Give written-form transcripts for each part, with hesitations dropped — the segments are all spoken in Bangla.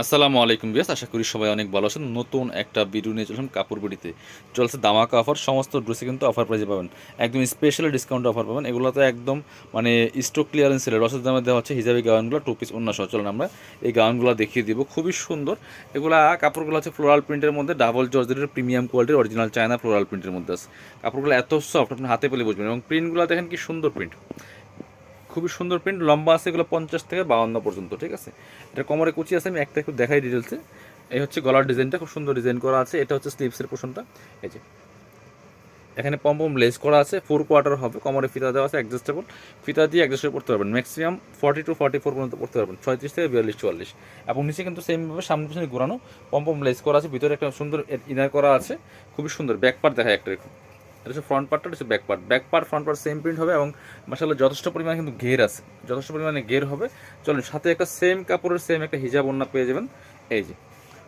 আসসালামু আলাইকুম বিয়াস, আশা করি সবাই অনেক ভালো আছেন। নতুন একটা ভিডিও নিয়ে চললাম কাপড় বিডিতে। চলছে দামাকা অফার, সমস্ত ড্রেসে কিন্তু অফার প্রাইজে পাবেন, একদম স্পেশাল ডিসকাউন্ট অফার পাবেন। এগুলো তো একদম মানে স্টক ক্লিয়ারেন্স সেলের রসের দামে দেওয়া হচ্ছে। হিজাবি গাউনগুলো 2 পিস অন্য সহ চলেন আমরা এই গাউনগুলো দেখিয়ে দিব, খুবই সুন্দর। এগুলা কাপড়গুলো হচ্ছে ফ্লোরাল প্রিন্টের মধ্যে, ডাবল জর্জেটের প্রিমিয়াম কোয়ালিটির অরিজিনাল চায়না ফ্লোরাল প্রিন্টের মধ্যে আছে। কাপড়গুলো এত সফট, আপনি হাতে পেলে বুঝবেন। এবং প্রিন্টগুলো দেখেন কি সুন্দর প্রিন্ট, খুবই সুন্দর প্রিন্ট। লম্বা আছে এগুলো 50 থেকে 52 পর্যন্ত, ঠিক আছে। এটা কোমরে কুচি আছে, আমি একটা একটু দেখাই ডিটেলসে। এই হচ্ছে গলার ডিজাইনটা, খুব সুন্দর ডিজাইন করা আছে। এটা হচ্ছে স্লিভসের পোর্শনটা, এই যে এখানে পম্পম লেস করা আছে, 4 কোয়ার্টার হবে। কোমরে ফিতা দেওয়া আছে অ্যাডজাস্টেবল, ফিতা দিয়ে অ্যাডজাস্ট করতে পারবেন। ম্যাক্সিমাম 40 to 44 পর্যন্ত পড়তে পারবেন, 36 থেকে 42 44। এবং নিচে কিন্তু সেমভাবে সামনে পিছনে ঘোরানো পম্পম লেস করা আছে, ভিতরে একটা সুন্দর ইনার করা আছে, খুবই সুন্দর। ব্যাক পার্ট দেখায় একটা, এটা হচ্ছে ফ্রন্ট পার্টটা, হচ্ছে back part. Back part front part same print হবে এবং মাশাআল্লাহ যথেষ্ট পরিমাণে কিন্তু ঘের আছে, যথেষ্ট পরিমাণে ঘের হবে। চলুন, সাথে একটা সেম কাপড়ের সেম একটা হিজাব ওড়না পেয়ে যাবেন। এই যে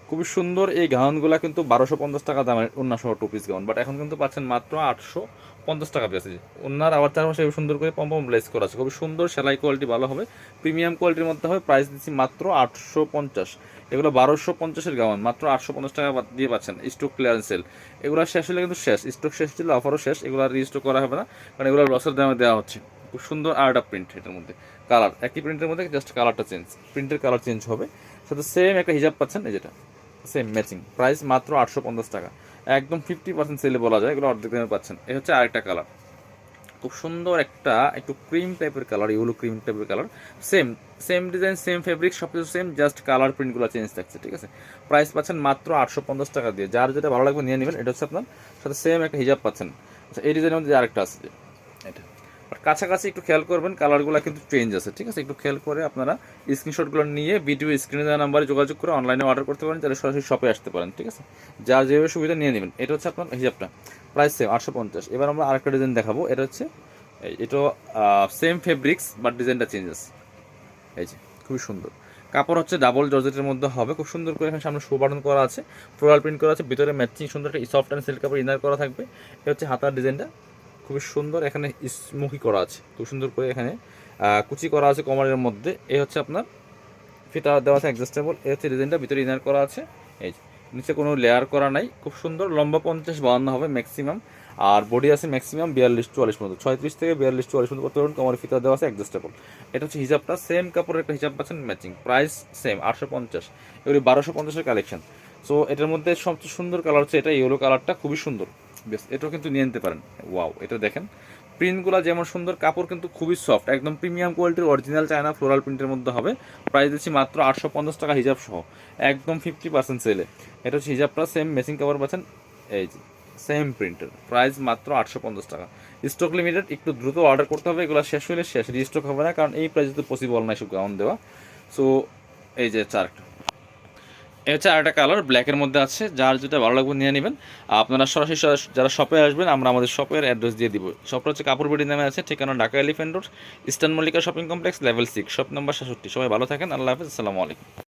খুবই সুন্দর এই গাউনগুলো কিন্তু 1250 টাকা দামের ওড়না সহ 2 পিস গাউন, বাট এখন কিন্তু পাচ্ছেন মাত্র 850 টাকা পেয়েছে। ওড়নার আবার চারপাশে সুন্দর করে পম্পম লেস করা আছে, খুবই সুন্দর। সেলাই কোয়ালিটি ভালো হবে, প্রিমিয়াম কোয়ালিটির মধ্যে হবে। প্রাইস দিচ্ছি মাত্র 850। এগুলো 1250-এর গাউন মাত্র 850 টাকা দিয়ে পাচ্ছেন। স্টক ক্লিয়ারেন্স সেল, এগুলো শেষ হলে কিন্তু শেষ, স্টক শেষ ছিল, অফারও শেষ। এগুলো রিস্টক করা হবে না, কারণ এগুলো লসের দামে দেওয়া হচ্ছে। খুব সুন্দর আর একটা প্রিন্ট, এটার মধ্যে কালার একই প্রিন্টের মধ্যে, জাস্ট কালারটা চেঞ্জ, প্রিন্টের কালার চেঞ্জ হবে। সাথে সেম একটা হিজাব পাচ্ছেন, এই যেটা সেম ম্যাচিং। প্রাইস মাত্র 850 টাকা, একদম 50% সেলে বলা যায়। এগুলো অর্ধেক দামে পাচ্ছেন। এই হচ্ছে আরেকটা কালার, খুব সুন্দর একটা একটু ক্রিম টাইপের কালার, ইউলো ক্রিম টাইপের colour. Same same design, same fabric, সব কিছু সেম, জাস্ট কালার প্রিন্টগুলো চেঞ্জ থাকছে, ঠিক আছে। প্রাইস পাচ্ছেন মাত্র 850 টাকা দিয়ে। যার যেটা ভালো লাগবে নিয়ে নেবেন। এটা হচ্ছে আপনার সাথে সেম একটা হিজাব পাচ্ছেন। আচ্ছা, এই ডিজাইনের মধ্যে আরেকটা আছে, যে এটা আর কাছাকাছি একটু খেয়াল করবেন, কালারগুলো কিন্তু চেঞ্জ আছে, ঠিক আছে। একটু খেয়াল করে আপনারা স্ক্রিনশটগুলো নিয়ে ভিডিও স্ক্রিনে দেওয়া নাম্বারে যোগাযোগ করে অনলাইনে অর্ডার করতে পারেন, তাহলে সরাসরি শপে আসতে পারেন, ঠিক আছে। যার যেভাবে সুবিধা নিয়ে নেবেন। এটা হচ্ছে আপনার হিজাবটা, প্রাইস সেম 850। এবার আমরা আরেকটা ডিজাইন দেখাবো। এটা হচ্ছে এটা সেম ফেব্রিক্স বাট ডিজাইনটা চেঞ্জেস। এই যে খুবই সুন্দর কাপড়, হচ্ছে ডাবল জর্জেটের মধ্যে হবে। খুব সুন্দর করে এখানে সামনে শো বাটন করা আছে, ফ্লোরাল প্রিন্ট করা আছে, ভিতরে ম্যাচিং সুন্দর একটা সফট অ্যান্ড সিল্ক কাপড় ইনার করা থাকবে। এটা হচ্ছে হাতার ডিজাইনটা, খুবই সুন্দর। এখানে স্মোকি করা আছে, খুব সুন্দর করে এখানে কুচি করা আছে কোমরের মধ্যে। এই হচ্ছে আপনার ফিতা দেওয়া আছে অ্যাডজাস্টেবল। এই হচ্ছে ডিজাইনটা, ভিতরে ইনার করা আছে। এই যে নিচে কোনো লেয়ার করা নাই, খুব সুন্দর। লম্বা 50-52 হবে ম্যাক্সিমাম, আর বডি আছে ম্যাক্সিমাম 42-44 পর্যন্ত, 36 থেকে 42-44 পর্যন্ত করতে পারবেন। কোমরে ফিতা দেওয়া আছে অ্যাডজাস্টেবল। এটা হচ্ছে হিজাবটা, সেম কাপড়ের একটা হিজাব পাচ্ছেন ম্যাচিং। Price same 850। এগুলি 1250-এর কালেকশন। সো এটার মধ্যে সবচেয়ে সুন্দর কালার হচ্ছে এটা, ইয়েলো কালারটা, খুবই সুন্দর। বেশ, এটাও কিন্তু নিয়ে নিতে পারেন। ওয়াও, এটা দেখেন প্রিন্টগুলো যেমন সুন্দর, কাপড় কিন্তু খুবই সফট, একদম প্রিমিয়াম কোয়ালিটির অরিজিনাল চায়না ফ্লোরাল প্রিন্টের মধ্যে হবে। প্রাইস দিচ্ছি মাত্র 850 টাকা হিজাব সহ, একদম 50% সেলে। এটা হচ্ছে হিজাবটা, সেম ম্যাচিং কাপড় পাচ্ছেন। এই যে সেম প্রিন্টের, প্রাইস মাত্র 850 টাকা। স্টক লিমিটেড, একটু দ্রুত অর্ডার করতে হবে। এগুলো শেষ হলে শেষ, রিস্টক হবে না, কারণ এই প্রাইসে তো পসিবল না এসব গাউন দেওয়া। সো এই যে চারটা, এটা হচ্ছে আরেকটা কালার ব্ল্যাকের মধ্যে আছে। যার যেটা ভালো লাগবে নিয়ে নেবেন। আপনারা সরাসরি যারা শপে আসবেন, আমরা আমাদের শপের অ্যাড্রেস দিয়ে দিব। শপটা হচ্ছে কাপড় বিডি নামে আছে, ঠিকানা Dhaka elephant road, eastern Mallika shopping complex, level 6, shop number 67। সবাই ভালো থাকেন, আল্লাহ হাফেজ, আসসালামু আলাইকুম।